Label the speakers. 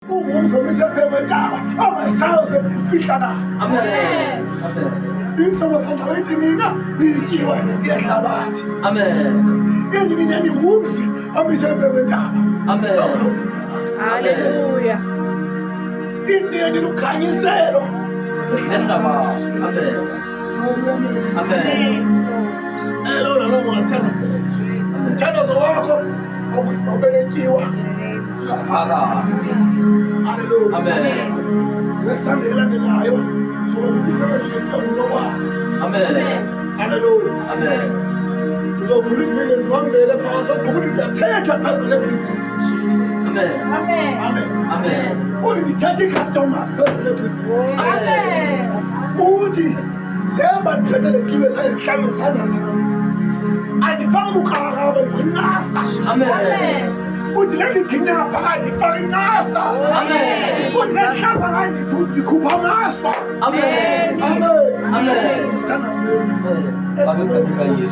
Speaker 1: ungumzomise phewentaba ongasaze ufihla na.
Speaker 2: Amen.
Speaker 1: Inhlobo sandawethi mina niyityiwe yehlabathi.
Speaker 2: Amen.
Speaker 1: Yenye mina ngumzi omise phewentaba.
Speaker 2: Amen.
Speaker 3: Haleluya.
Speaker 1: Inini lukhanyiselo.
Speaker 2: Amen. Amen.
Speaker 1: Elo lalo ngasithandazela. Mthandazo wakho obelekyiwa. Haleluya.
Speaker 2: Amen.
Speaker 1: Lesandela ngenayo sokwenza imisebenzi yeqembu lokwazi.
Speaker 2: Amen.
Speaker 1: Haleluya.
Speaker 2: Amen.
Speaker 1: Uzovula ibhizinisi wambele phakathi ukuthi ngiyathetha phezu lebhizinisi.
Speaker 2: Amen.
Speaker 3: Amen.
Speaker 1: Amen.
Speaker 2: Amen.
Speaker 1: Uthi ngithatha i-customer phezu lebhizinisi.
Speaker 3: Amen.
Speaker 1: Uthi njengoba ndiphethelekile sayihlanu zandla zami andifaki buqakaqaba ndincasa.
Speaker 2: Amen.
Speaker 1: Uthi le ndiginya ngaphakathi ndifaka incasa.
Speaker 2: Amen.
Speaker 1: Uthi le ndihlamba ngayo ndikhupha amashwa.
Speaker 2: Amen.
Speaker 1: Amen.
Speaker 2: Amen.
Speaker 1: Sithandazeni.
Speaker 2: Amen.